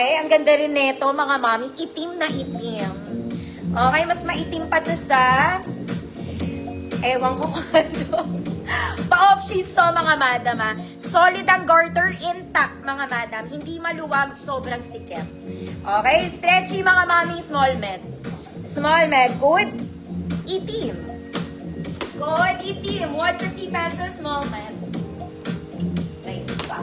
Okay, ang ganda rin nito mga mami. Itim na itim. Okay, mas maitim pa to sa... Ewan ko kung ano. Pa-off-sheath to mga madam ha. Solid ang garter, intact mga madam. Hindi maluwag, sobrang sikip. Okay, stretchy mga mami, small med. Small med, good. Itim. Good, itim. 150 pesos, small med. Right pa.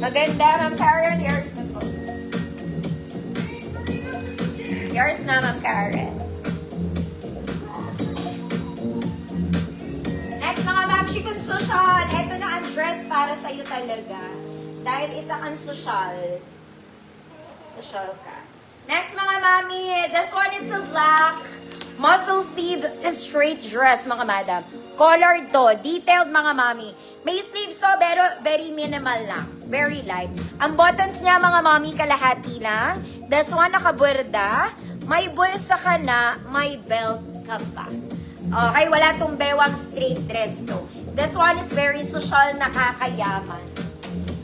Maganda, Ma'am Karen. Yours na po. Yours na, Ma'am Karen. Next, mga ma'am, kung social, eto na ang dress para sa'yo talaga. Dahil isa kang social. Social ka. Next, mga mami, this one is a black muscle sleeve straight dress, mga madam. Colored to. Detailed, mga mami. May sleeves to, pero very minimal lang. Very light. Ang buttons niya, mga mami, kalahati lang. This one, nakaburda. May bulsa ka na, may belt ka pa. Okay, wala tong bewang straight dress to. This one is very social, nakakayaman.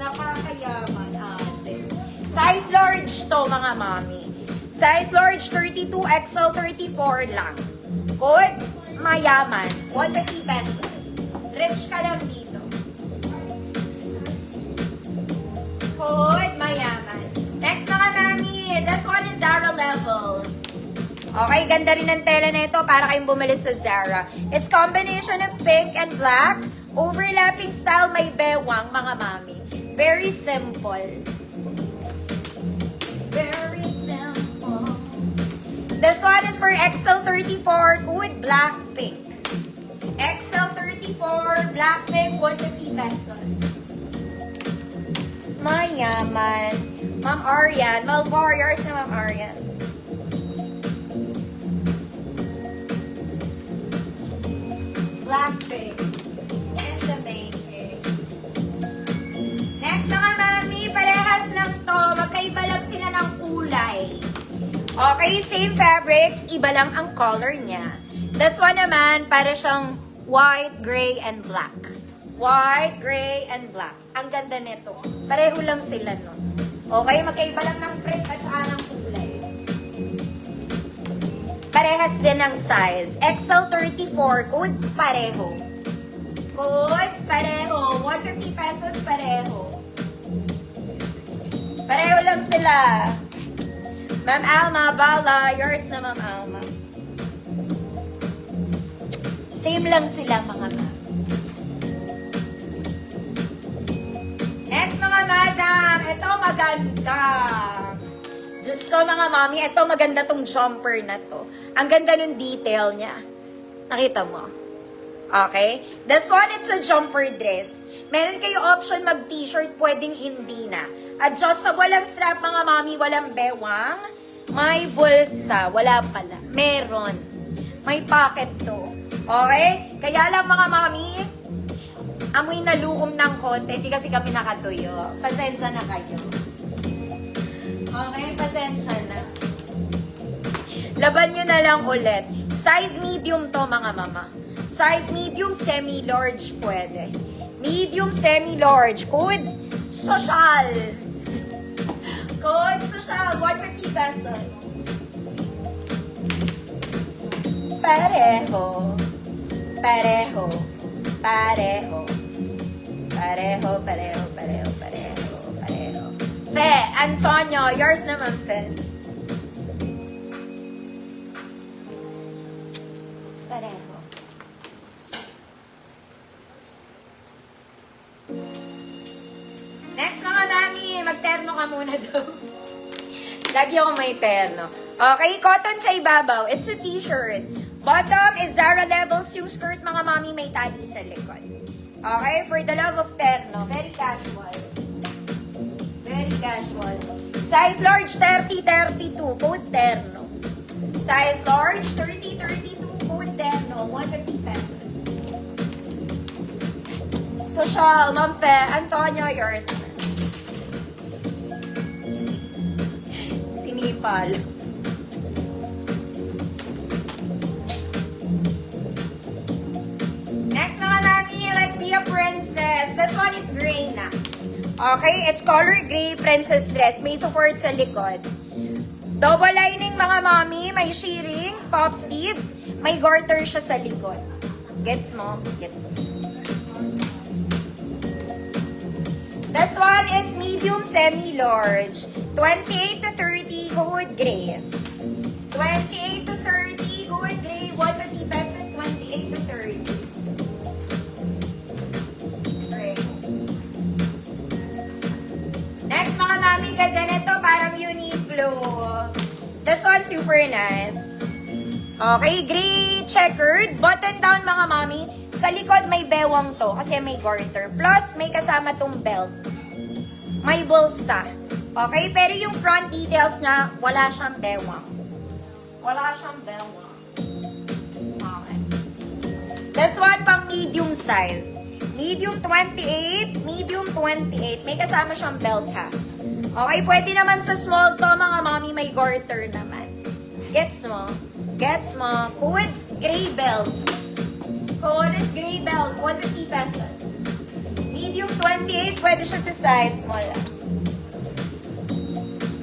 Nakakayaman, ate. Size large to, mga mami. Size large, 32, XL, 34 lang. Good, mayaman. 150 pesos. Rich ka lang dito. Good, mayaman. Next, mga mami. This one is Zara Levels. Okay, ganda rin ng tela na ito para kayong bumili sa Zara. It's combination of pink and black. Overlapping style, may bewang, mga mami. Very simple. Very simple. This one is for XL34 with black pink. XL34, black pink, 150 pesos. Mayaman. Ma'am Arian. Malvarriors na Ma'am Arian. Black pink. And the making. Next mga mami, parehas lang to. Magkaiba lang sila ng kulay. Okay, same fabric, iba lang ang color niya. This one naman, para siyang white, gray, and black. White, gray, and black. Ang ganda nito. Pareho lang sila, no? Okay, magkaiba lang ng print at saka ng kulay. Parehas din ang size. XL34, code pareho. Code pareho. 150 pesos pareho. Pareho lang sila. Ma'am Alma, Bala. Yours na, Ma'am Alma. Same lang sila, mga ma'am. Next, mga madam. Ito maganda. Diyos ko, mga mami. Ito maganda tong jumper na to. Ang ganda nung detail niya. Nakita mo? Okay? This one, it's a jumper dress. Meron kayo option mag-t-shirt, pwedeng hindi na. Adjustable ang strap, mga mami. Walang bewang. May bulsa. Wala pala. Meron. May pocket to. Okay? Kaya lang, mga mami, amoy na luom ng konti. Hindi kasi kami nakatuyo. Pasensya na kayo. Okay? Pasensya na. Laban nyo na lang ulit. Size medium to, mga mama. Size medium, semi-large pwede. Medium, semi-large. Code social. Code social. 150 pesos. Pareho. Pareho. Pareho. Pareho, pareho, pareho, pareho, pareho. Fe, Antonio, yours naman, Fe. Pareho. Next, mga mami, magterno ka muna daw. Lagi ako may terno. Okay, cotton sa ibabaw. It's a t-shirt. Bottom is Zara Levels. Yung skirt, mga mami, may tali sa likod. Okay, for the love of terno. Very casual. Very casual. Size large, 30-32. Code terno. Size large, 30-32. Code terno. 150 pesos. Social, Ma'am Fe. Antonio, yours. Sinipal. Next mga mami, let's be a princess. This one is gray na. Okay, it's color gray princess dress. May support sa likod. Double lining mga mami, may shearing, puff sleeves, may garter siya sa likod. Gets mo? Gets mo. This one is medium semi-large. 28 to 30 hood gray. 28 to 30 hood gray. 150 pesos, 28 to 30. Great. Next mga mami, ganda nito, parang Uniqlo. This one super nice. Okay, gray checkered. Button down mga mami. Sa likod may bewang to kasi may garter. Plus, may kasama tong belt. May bulsa. Okay, pero yung front details niya, wala siyang bewang. Wala siyang bewang. Okay. This one pang medium size. Medium 28, medium 28. May kasama siyang belt ha. Okay, pwede naman sa small to mga mami, may garter naman. Gets mo? Gets mo? Hood, gray belt. Hood is gray belt, 150 pesos. Medium 28, pwede siya to size small.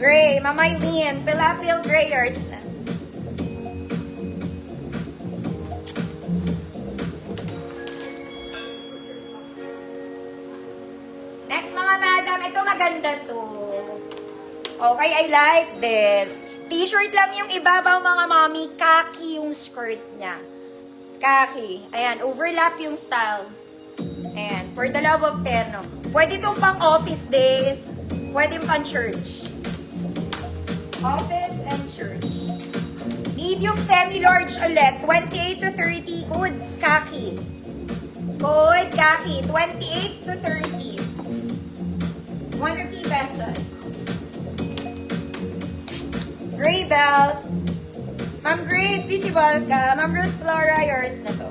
Gray, Mamay Lynn, Pilapil Grayers na. Next mga madam, ito maganda to. Okay, I like this. T-shirt lang yung ibabaw mga mami, khaki yung skirt niya. Khaki. Ayan, overlap yung style. Ayan, for the love of terno. Pwede itong pang office days. Pwede pang church. Office and church. Medium semi-large ulit. 28 to 30. Good khaki. Good khaki. 28 to 30. 150 pesos. Gray belt. Ma'am Grace, visible ka. Ma'am Ruth Flora, yours na to.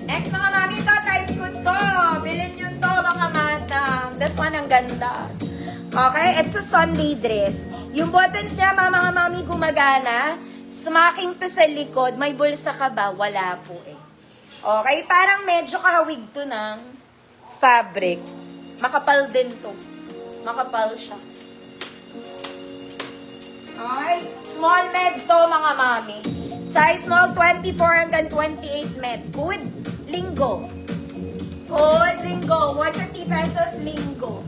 Next mga mami, to type ko to. Bilhin nyo to mga madam. This one ang ganda. Okay, it's a Sunday dress. Yung buttons niya mga mami gumagana. Smacking to sa likod. May bulsa ka ba? Wala po eh. Okay, parang medyo kahawig to ng fabric. Makapal din to. Makapal siya. Okay, small med to mga mami. Size small 24 hanggang 28 med. Good linggo. Good linggo. 150 pesos linggo.